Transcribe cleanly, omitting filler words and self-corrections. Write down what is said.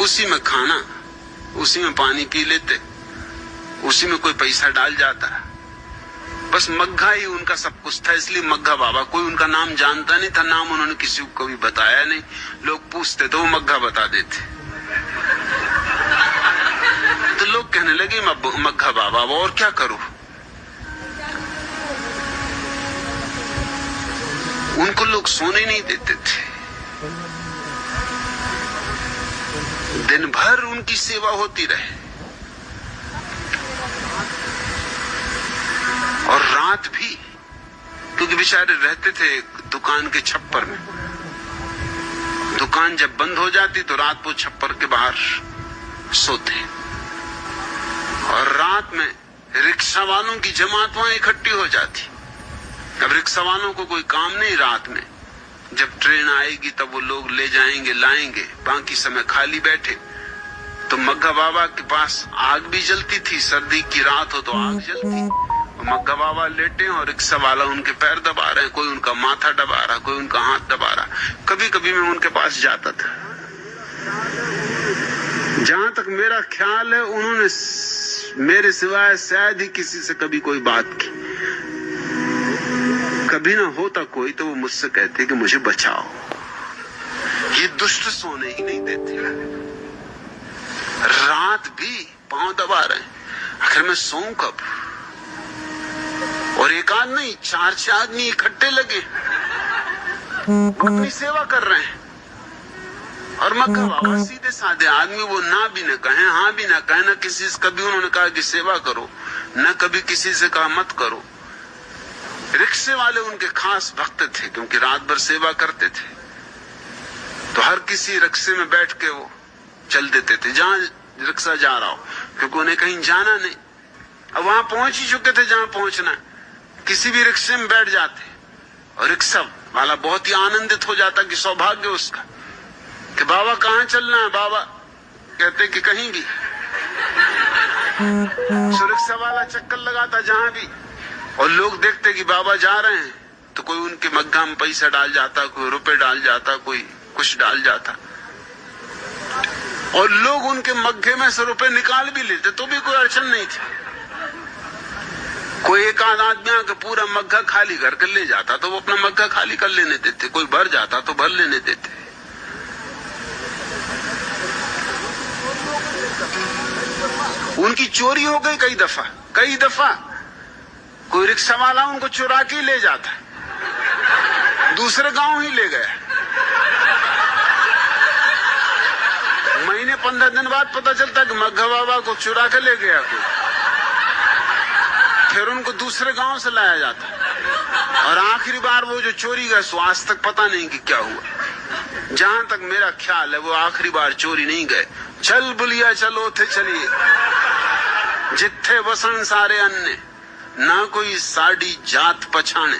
उसी में खाना, उसी में पानी पी लेते, उसी में कोई पैसा डाल जाता। बस मग्घा ही उनका सब कुछ था, इसलिए मग्घा बाबा। कोई उनका नाम जानता नहीं था, नाम उन्होंने किसी को कभी बताया नहीं। लोग पूछते तो वो मग्घा बता देते। तो लोग कहने लगे मग्घा बाबा, और क्या करूं? उनको लोग सोने नहीं देते थे। दिन भर उनकी सेवा होती रहे और रात भी, क्योंकि बेचारे रहते थे दुकान के छप्पर में। दुकान जब बंद हो जाती तो रात को छप्पर के बाहर सोते, और रात में रिक्शा वालों की जमात वहां इकट्ठी हो जाती। अब रिक्शा वालों को कोई काम नहीं रात में, जब ट्रेन आएगी तब वो लोग ले जाएंगे लाएंगे, बाकी समय खाली बैठे। तो मग्घा बाबा के पास आग भी जलती थी, सर्दी की रात हो तो आग जलती, मग्घा बाबा लेटे और रिक्शा वाला उनके पैर दबा रहे हैं, कोई उनका माथा दबा रहा, कोई उनका हाथ दबा रहा। कभी कभी मैं उनके पास जाता था। जहां तक मेरा ख्याल है उन्होंने मेरे सिवाय शायद ही किसी से कभी कोई बात की। कभी ना होता कोई तो वो मुझसे कहते कि मुझे बचाओ। ये दुष्ट सोने ही नहीं देते, रात भी पांव दबा रहे हैं। आखिर मैं सोऊं कब? और एक आदमी नहीं, 4 आदमी इकट्ठे लगे अपनी सेवा कर रहे हैं। और मग्घा बाबा सीधे साधे आदमी, वो ना भी न कहें हाँ भी न कहें, न किसी से कभी उन्होंने कहा कि सेवा करो, न कभी किसी से कहा मत करो। रिक्शे वाले उनके खास भक्त थे, क्योंकि रात भर सेवा करते थे। तो हर किसी रिक्शे में बैठ के वो चल देते थे जहां रिक्शा जा रहा हो, क्योंकि उन्हें कहीं जाना नहीं। अब वहां पहुंच ही चुके थे जहां पहुंचना, किसी भी रिक्शे में बैठ जाते और रिक्शा वाला बहुत ही आनंदित हो जाता कि सौभाग्य उसका, कि बाबा कहाँ चलना है? बाबा कहते कि कहीं भी। तो रिक्शा वाला चक्कर लगाता जहां भी, और लोग देखते कि बाबा जा रहे हैं तो कोई उनके मग्घा में पैसा डाल जाता, कोई रुपए डाल जाता, कोई कुछ डाल जाता। और लोग उनके मग्घे में से रुपए निकाल भी लेते तो भी कोई अड़चन नहीं थी। कोई एक आध आदमी आके पूरा मग्घा खाली करके ले जाता तो वो अपना मग्घा खाली कर लेने देते, कोई भर जाता तो भर लेने देते। उनकी चोरी हो गई कई दफा। कोई रिक्शा वाला उनको चुरा के ले जाता, दूसरे गांव ही ले गया। महीने 15 दिन बाद पता चलता कि मग्घा बाबा को चुरा के ले गया कोई। फिर उनको दूसरे गांव से लाया जाता, और आखिरी बार वो जो चोरी गए सो आज तक पता नहीं कि क्या हुआ। जहां तक मेरा ख्याल है वो आखिरी बार चोरी नहीं गए। चल बुलिया चलो थे चलिए, जिथे वसन सारे अन्य, ना कोई साड़ी जात पछाने।